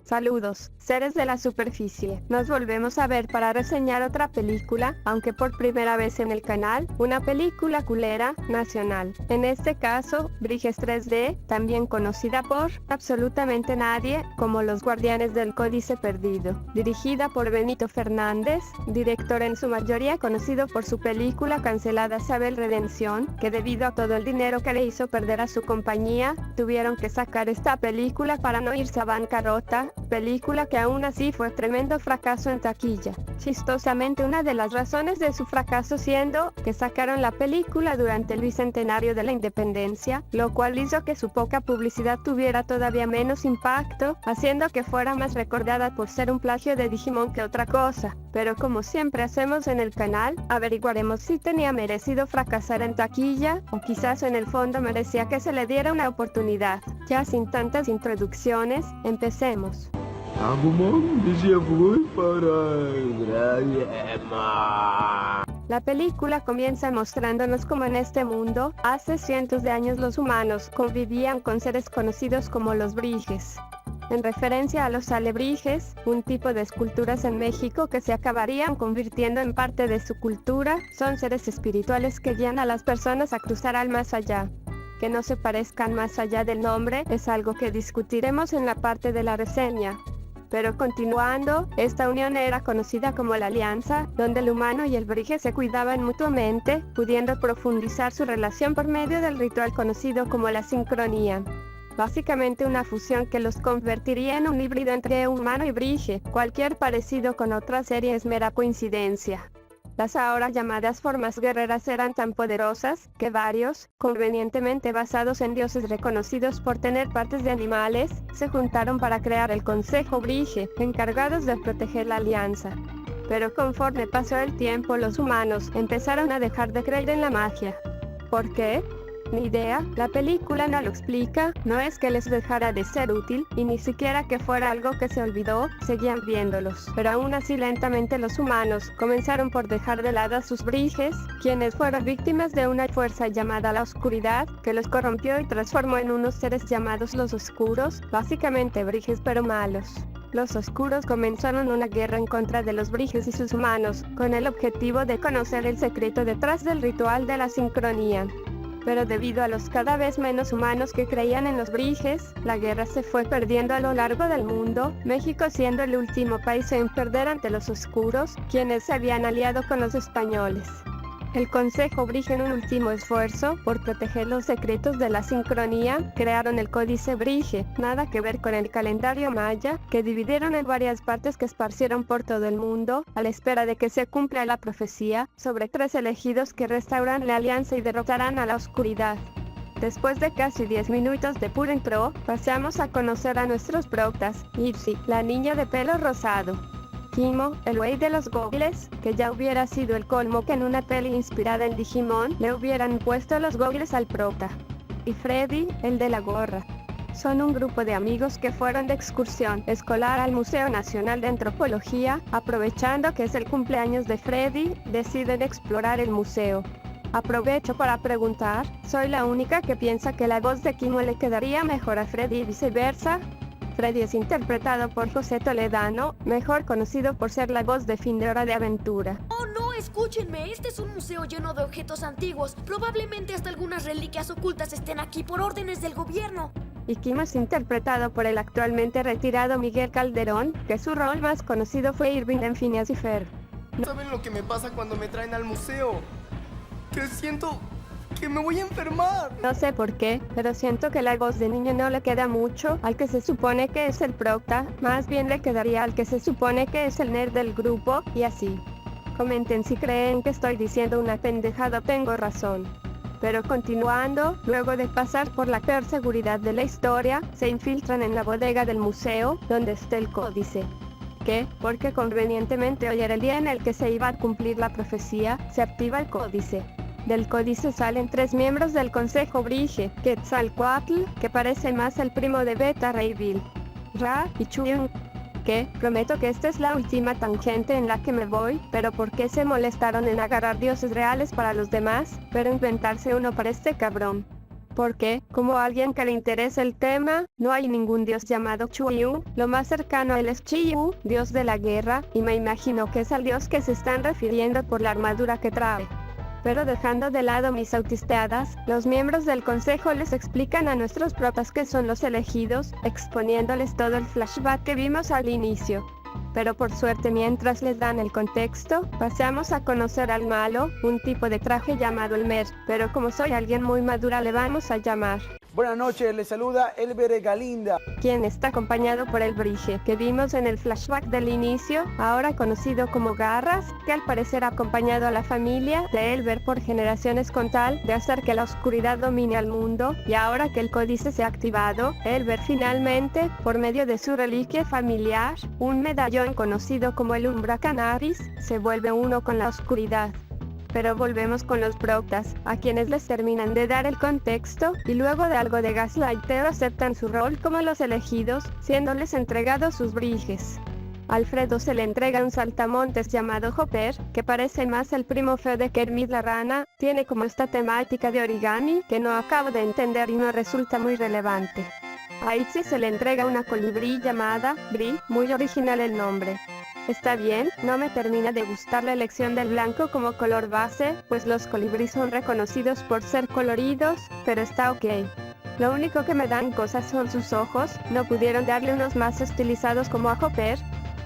Saludos, seres de la superficie. Nos volvemos a ver para reseñar otra película, aunque por primera vez en el canal, una película culera nacional. En este caso, Briges 3D, también conocida por absolutamente nadie, como Los Guardianes del Códice Perdido. Dirigida por Benito Fernández, director en su mayoría conocido por su película cancelada Sabel Redención, que debido a todo el dinero que le hizo perder a su compañía, tuvieron que sacar esta película para no irse a bancarrota. Película que aún así fue tremendo fracaso en taquilla. Chistosamente, una de las razones de su fracaso siendo que sacaron la película durante el bicentenario de la independencia, lo cual hizo que su poca publicidad tuviera todavía menos impacto, haciendo que fuera más recordada por ser un plagio de Digimon que otra cosa. Pero como siempre hacemos en el canal, averiguaremos si tenía merecido fracasar en taquilla, o quizás en el fondo merecía que se le diera una oportunidad. Ya sin tantas introducciones, empecemos. Agumon decía voy para La película comienza mostrándonos cómo en este mundo, hace cientos de años los humanos convivían con seres conocidos como los Briges. En referencia a los alebrijes, un tipo de esculturas en México que se acabarían convirtiendo en parte de su cultura, son seres espirituales que guían a las personas a cruzar al más allá. Que no se parezcan más allá del nombre es algo que discutiremos en la parte de la reseña. Pero continuando, esta unión era conocida como la Alianza, donde el humano y el brige se cuidaban mutuamente, pudiendo profundizar su relación por medio del ritual conocido como la sincronía. Básicamente una fusión que los convertiría en un híbrido entre humano y brige. Cualquier parecido con otra serie es mera coincidencia. Las ahora llamadas formas guerreras eran tan poderosas, que varios, convenientemente basados en dioses reconocidos por tener partes de animales, se juntaron para crear el Consejo Brige, encargados de proteger la alianza. Pero conforme pasó el tiempo los humanos empezaron a dejar de creer en la magia. ¿Por qué? Ni idea, la película no lo explica, no es que les dejara de ser útil, y ni siquiera que fuera algo que se olvidó, seguían viéndolos. Pero aún así lentamente los humanos comenzaron por dejar de lado a sus briges, quienes fueron víctimas de una fuerza llamada la oscuridad, que los corrompió y transformó en unos seres llamados los oscuros, básicamente briges pero malos. Los oscuros comenzaron una guerra en contra de los briges y sus humanos, con el objetivo de conocer el secreto detrás del ritual de la sincronía. Pero debido a los cada vez menos humanos que creían en los briges, la guerra se fue perdiendo a lo largo del mundo, México siendo el último país en perder ante los oscuros, quienes se habían aliado con los españoles. El Consejo Brige, en un último esfuerzo por proteger los secretos de la sincronía, crearon el Códice Brige, nada que ver con el calendario maya, que dividieron en varias partes que esparcieron por todo el mundo, a la espera de que se cumpla la profecía, sobre 3 elegidos que restauran la alianza y derrotarán a la oscuridad. Después de casi 10 minutos de puro intro, pasamos a conocer a nuestros protas, Ipsi, la niña de pelo rosado. Kimo, el güey de los gogles, que ya hubiera sido el colmo que en una peli inspirada en Digimon le hubieran puesto los gogles al prota. Y Freddy, el de la gorra. Son un grupo de amigos que fueron de excursión escolar al Museo Nacional de Antropología, aprovechando que es el cumpleaños de Freddy, deciden explorar el museo. Aprovecho para preguntar, ¿soy la única que piensa que la voz de Kimo le quedaría mejor a Freddy y viceversa? Freddy es interpretado por José Toledano, mejor conocido por ser la voz de Fin de Hora de Aventura. ¡Oh no! Escúchenme, este es un museo lleno de objetos antiguos. Probablemente hasta algunas reliquias ocultas estén aquí por órdenes del gobierno. Y Kimo es interpretado por el actualmente retirado Miguel Calderón, que su rol más conocido fue Irving en Phineas y Ferb. ¿Saben lo que me pasa cuando me traen al museo? Que siento que me voy a enfermar. No sé por qué, pero siento que la voz de niño no le queda mucho al que se supone que es el prota, más bien le quedaría al que se supone que es el nerd del grupo, y así. Comenten si creen que estoy diciendo una pendejada o tengo razón. Pero continuando, luego de pasar por la peor seguridad de la historia, se infiltran en la bodega del museo, donde está el códice. ¿Qué? Porque convenientemente hoy era el día en el que se iba a cumplir la profecía, se activa el códice. Del códice salen 3 miembros del Consejo Brige, Quetzalcoatl, que parece más el primo de Beta Ray Bill, Ra y Chuyun. ¿Qué? Prometo que esta es la última tangente en la que me voy, pero ¿por qué se molestaron en agarrar dioses reales para los demás, pero inventarse uno para este cabrón? Porque, como alguien que le interesa el tema, no hay ningún dios llamado Chuyu, lo más cercano a él es Chiyu, dios de la guerra, y me imagino que es al dios que se están refiriendo por la armadura que trae. Pero dejando de lado mis autisteadas, los miembros del consejo les explican a nuestros protas que son los elegidos, exponiéndoles todo el flashback que vimos al inicio. Pero por suerte mientras les dan el contexto, pasamos a conocer al malo, un tipo de traje llamado el Mer, pero como soy alguien muy madura le vamos a llamar. Buenas noches, les saluda Elber Galinda. Quien está acompañado por el Brige, que vimos en el flashback del inicio, ahora conocido como Garras, que al parecer ha acompañado a la familia de Elber por generaciones con tal de hacer que la oscuridad domine al mundo, y ahora que el códice se ha activado, Elber finalmente, por medio de su reliquia familiar, un medallón conocido como el Umbra Canaris, se vuelve uno con la oscuridad. Pero volvemos con los protas, a quienes les terminan de dar el contexto, y luego de algo de gaslighteo aceptan su rol como los elegidos, siéndoles entregados sus briges. Alfredo se le entrega un saltamontes llamado Hopper, que parece más el primo feo de Kermit la rana, tiene como esta temática de origami, que no acabo de entender y no resulta muy relevante. A Itzy se le entrega una colibrí llamada Bri, muy original el nombre. Está bien, no me termina de gustar la elección del blanco como color base, pues los colibríes son reconocidos por ser coloridos, pero está ok. Lo único que me dan cosas son sus ojos, no pudieron darle unos más estilizados como a Hopper.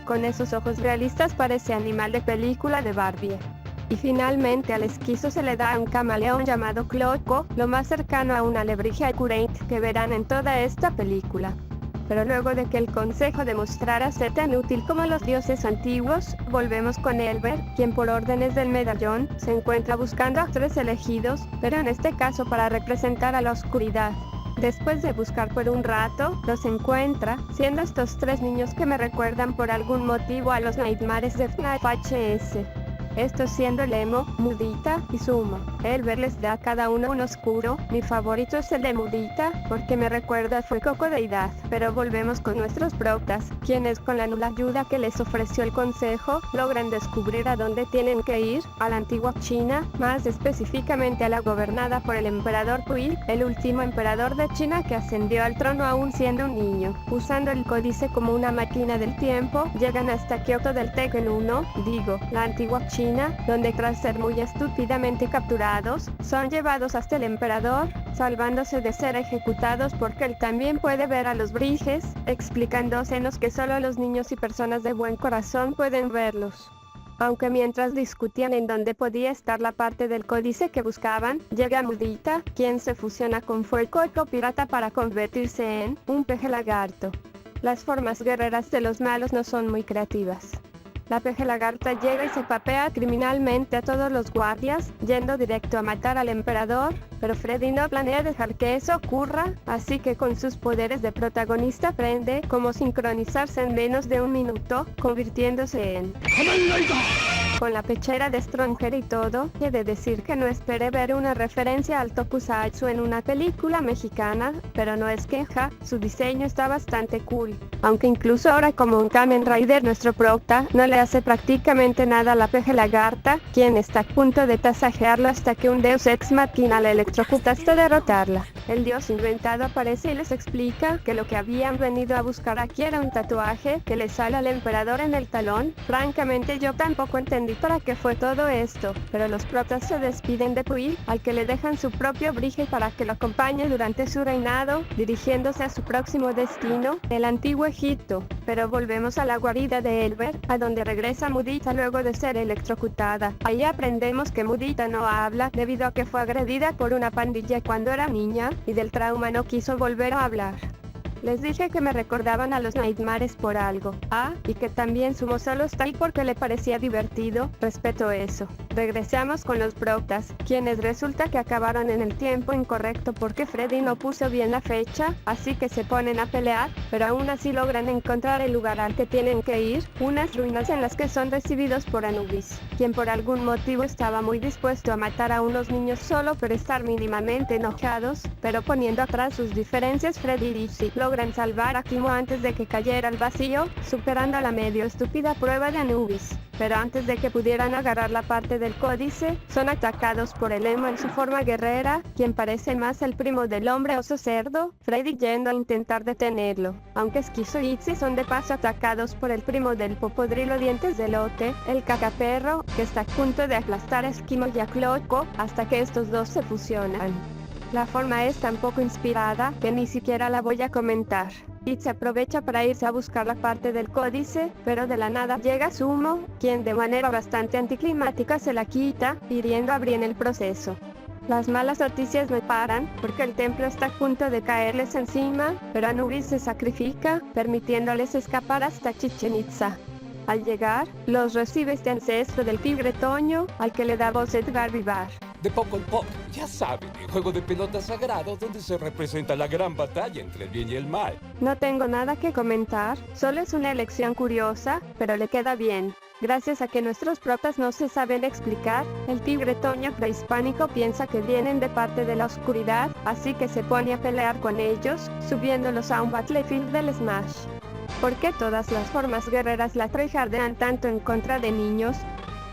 Con esos ojos realistas parece animal de película de Barbie. Y finalmente al esquizo se le da un camaleón llamado Cloco, lo más cercano a una alebrije accurate que verán en toda esta película. Pero luego de que el consejo demostrara ser tan útil como los dioses antiguos, volvemos con Elber, quien por órdenes del medallón, se encuentra buscando a 3 elegidos, pero en este caso para representar a la oscuridad. Después de buscar por un rato, los encuentra, siendo estos 3 niños que me recuerdan por algún motivo a los Nightmares de FNAF HS. Estos siendo Lemo, Mudita y Sumo. Elber les da a cada uno un oscuro, mi favorito es el de Mudita, porque me recuerda a Fuecoco Deidad. Pero volvemos con nuestros protas, quienes con la nula ayuda que les ofreció el consejo, logran descubrir a dónde tienen que ir, a la antigua China, más específicamente a la gobernada por el emperador Puyi, el último emperador de China que ascendió al trono aún siendo un niño. Usando el códice como una máquina del tiempo, llegan hasta Kyoto del Tekken 1, la antigua China, donde tras ser muy estúpidamente capturados, son llevados hasta el emperador, salvándose de ser ejecutados porque él también puede ver a los briges, explicándosenos que solo los niños y personas de buen corazón pueden verlos. Aunque mientras discutían en dónde podía estar la parte del códice que buscaban, llega Mudita, quien se fusiona con Fuecoco Pirata para convertirse en un peje lagarto. Las formas guerreras de los malos no son muy creativas. La peje lagarta llega y se papea criminalmente a todos los guardias, yendo directo a matar al emperador, pero Freddy no planea dejar que eso ocurra, así que con sus poderes de protagonista aprende cómo sincronizarse en menos de un minuto, convirtiéndose en... Con la pechera de Stronger y todo, he de decir que no esperé ver una referencia al tokusatsu en una película mexicana, pero no es queja, su diseño está bastante cool. Aunque incluso ahora como un Kamen Rider nuestro prota no le hace prácticamente nada a la peje lagarta, quien está a punto de tasajearlo hasta que un deus ex machina la electrocuta hasta derrotarla. El dios inventado aparece y les explica que lo que habían venido a buscar aquí era un tatuaje que le sale al emperador en el talón. Francamente yo tampoco entendí para qué fue todo esto, pero los protas se despiden de Puyi, al que le dejan su propio brige para que lo acompañe durante su reinado, dirigiéndose a su próximo destino, el antiguo Egipto. Pero volvemos a la guarida de Elber, a donde regresa Mudita luego de ser electrocutada. Ahí aprendemos que Mudita no habla debido a que fue agredida por una pandilla cuando era niña, y del trauma no quiso volver a hablar. Les dije que me recordaban a los Nightmares por algo. Y que también Sumo solo está ahí porque le parecía divertido. Respeto eso. Regresamos con los protas, quienes resulta que acabaron en el tiempo incorrecto porque Freddy no puso bien la fecha, así que se ponen a pelear, pero aún así logran encontrar el lugar al que tienen que ir, unas ruinas en las que son recibidos por Anubis, quien por algún motivo estaba muy dispuesto a matar a unos niños solo por estar mínimamente enojados, pero poniendo atrás sus diferencias, Freddy y Dizzy logran salvar a Kimo antes de que cayera al vacío, superando la medio estúpida prueba de Anubis. pero antes de que pudieran agarrar la parte del códice, son atacados por el emo en su forma guerrera, quien parece más el primo del hombre oso cerdo, Freddy yendo a intentar detenerlo. Aunque Esquizo y Itzy son de paso atacados por el primo del popodrilo dientes de lote, el cacaperro, que está a punto de aplastar a Esquimo y a Cloco, hasta que estos dos se fusionan. La forma es tan poco inspirada que ni siquiera la voy a comentar. Itzy aprovecha para irse a buscar la parte del códice, pero de la nada llega Sumo, quien de manera bastante anticlimática se la quita, hiriendo a Bri en el proceso. Las malas noticias no paran, porque el templo está a punto de caerles encima, pero Anubis se sacrifica, permitiéndoles escapar hasta Chichén Itzá. Al llegar, los recibe este ancestro del tigre Toño, al que le da voz Edgar Vivar. De poco en poco, ya saben, el juego de pelota sagrado donde se representa la gran batalla entre el bien y el mal. No tengo nada que comentar, solo es una elección curiosa, pero le queda bien. Gracias a que nuestros protas no se saben explicar, el tigre Toño prehispánico piensa que vienen de parte de la oscuridad, así que se pone a pelear con ellos, subiéndolos a un battlefield del Smash. ¿Por qué todas las formas guerreras la tryhardean tanto en contra de niños?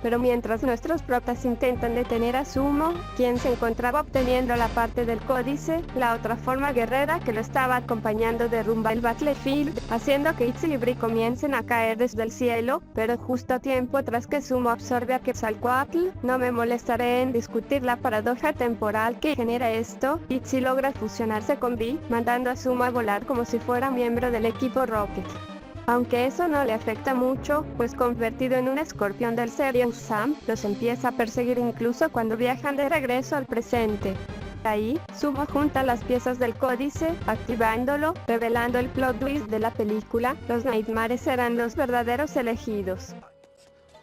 Pero mientras nuestros protas intentan detener a Sumo, quien se encontraba obteniendo la parte del códice, la otra forma guerrera que lo estaba acompañando derrumba el battlefield, haciendo que Itzy y Bri comiencen a caer desde el cielo, pero justo a tiempo tras que Sumo absorbe a Quetzalcoatl. No me molestaré en discutir la paradoja temporal que genera esto. Itzy logra fusionarse con Bri, mandando a Sumo a volar como si fuera miembro del equipo Rocket. Aunque eso no le afecta mucho, pues convertido en un escorpión del Serious Sam, los empieza a perseguir incluso cuando viajan de regreso al presente. Ahí, Sumo junta las piezas del códice, activándolo, revelando el plot twist de la película. Los Nightmares serán los verdaderos elegidos.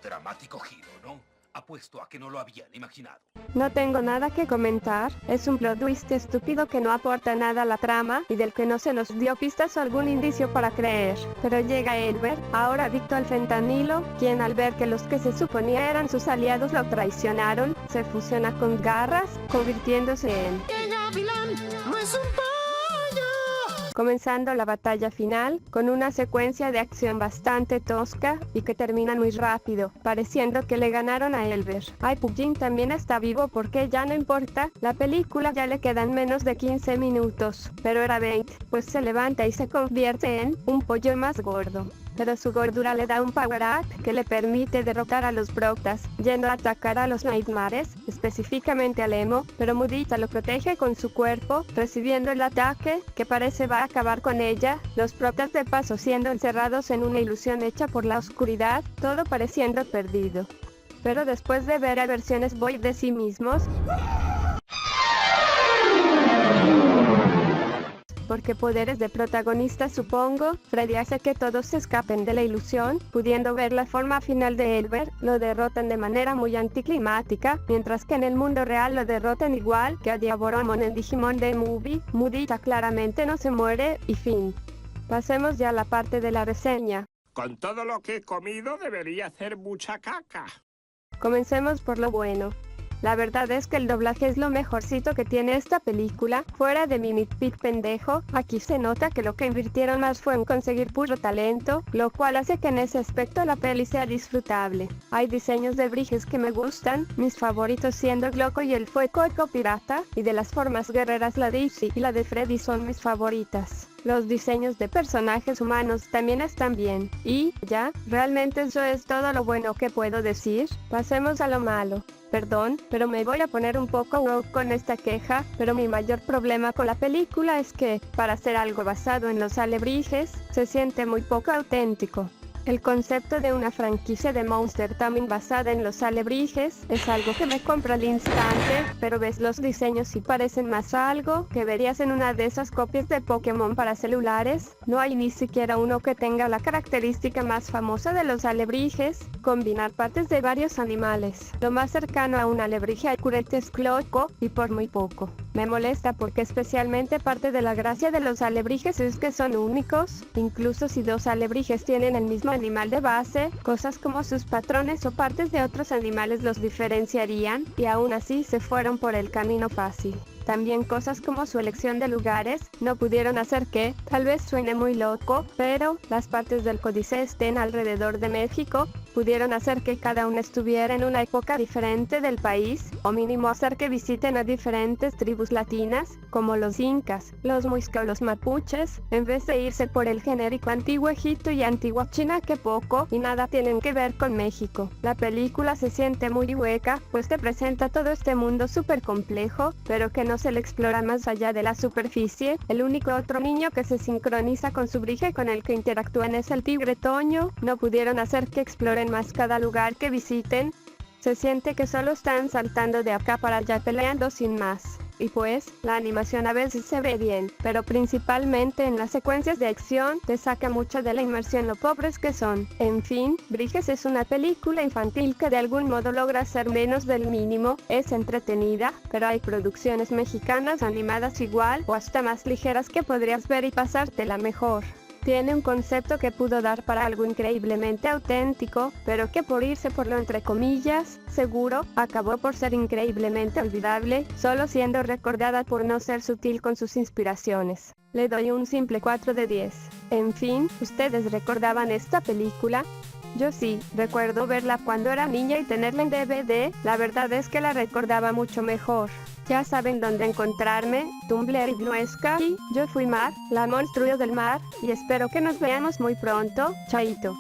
Dramático giro, ¿no? Apuesto a que no lo habían imaginado. No tengo nada que comentar, es un plot twist estúpido que no aporta nada a la trama y del que no se nos dio pistas o algún indicio para creer. Pero llega Elber, ahora adicto al fentanilo, quien al ver que los que se suponía eran sus aliados lo traicionaron, se fusiona con Garras, convirtiéndose en... Comenzando la batalla final, con una secuencia de acción bastante tosca, y que termina muy rápido, pareciendo que le ganaron a Elber. Ay, Pujin también está vivo porque ya no importa, la película ya le quedan menos de 15 minutos, pero era 20, pues se levanta y se convierte en un pollo más gordo. Pero su gordura le da un power-up que le permite derrotar a los protas, yendo a atacar a los Nightmares, específicamente al emo, pero Mudita lo protege con su cuerpo, recibiendo el ataque, que parece va a acabar con ella, los protas de paso siendo encerrados en una ilusión hecha por la oscuridad, todo pareciendo perdido. Pero después de ver a versiones void de sí mismos, porque poderes de protagonista supongo, Freddy hace que todos se escapen de la ilusión, pudiendo ver la forma final de Elber, lo derrotan de manera muy anticlimática, mientras que en el mundo real lo derrotan igual que a Diaboromon en Digimon The Movie, Mudita claramente no se muere, y fin. Pasemos ya a la parte de la reseña. Con todo lo que he comido debería hacer mucha caca. Comencemos por lo bueno. La verdad es que el doblaje es lo mejorcito que tiene esta película, fuera de mi nitpick pendejo, aquí se nota que lo que invirtieron más fue en conseguir puro talento, lo cual hace que en ese aspecto la peli sea disfrutable. Hay diseños de Briges que me gustan, mis favoritos siendo Gloco y el Fuecoco Pirata, y de las formas guerreras la de Itzy y la de Freddy son mis favoritas. Los diseños de personajes humanos también están bien. Y, ya, realmente eso es todo lo bueno que puedo decir. Pasemos a lo malo. Perdón, pero me voy a poner un poco woke con esta queja, pero mi mayor problema con la película es que, para hacer algo basado en los alebrijes, se siente muy poco auténtico. El concepto de una franquicia de Monster también basada en los alebrijes es algo que me compra al instante, pero ves los diseños y parecen más algo que verías en una de esas copias de Pokémon para celulares. No hay ni siquiera uno que tenga la característica más famosa de los alebrijes, combinar partes de varios animales. Lo más cercano a un alebrije al curete es Cloco, y por muy poco. Me molesta porque especialmente parte de la gracia de los alebrijes es que son únicos, incluso si dos alebrijes tienen el mismo animal de base, cosas como sus patrones o partes de otros animales los diferenciarían, y aún así se fueron por el camino fácil. También cosas como su elección de lugares no pudieron hacer que, tal vez suene muy loco, pero las partes del códice estén alrededor de México, Pudieron hacer que cada uno estuviera en una época diferente del país, o mínimo hacer que visiten a diferentes tribus latinas, como los incas, los muisca o los mapuches, en vez de irse por el genérico Antiguo Egipto y Antigua China que poco y nada tienen que ver con México. La película se siente muy hueca, pues te presenta todo este mundo súper complejo, pero que no se le explora más allá de la superficie. El único otro niño que se sincroniza con su brige con el que interactúan es el tigre Toño. No pudieron hacer que exploren más cada lugar que visiten. Se siente que solo están saltando de acá para allá peleando sin más. Y pues, la animación a veces se ve bien, pero principalmente en las secuencias de acción, te saca mucho de la inmersión lo pobres que son. En fin, Briges es una película infantil que de algún modo logra ser menos del mínimo, es entretenida, pero hay producciones mexicanas animadas igual o hasta más ligeras que podrías ver y pasártela mejor. Tiene un concepto que pudo dar para algo increíblemente auténtico, pero que por irse por lo entre comillas, seguro, acabó por ser increíblemente olvidable, solo siendo recordada por no ser sutil con sus inspiraciones. Le doy un simple 4 de 10. En fin, ¿ustedes recordaban esta película? Yo sí, recuerdo verla cuando era niña y tenerla en DVD, la verdad es que la recordaba mucho mejor. Ya saben dónde encontrarme, Tumblr y Bluesky. Yo fui Mar, la monstruo del mar, y espero que nos veamos muy pronto. Chaito.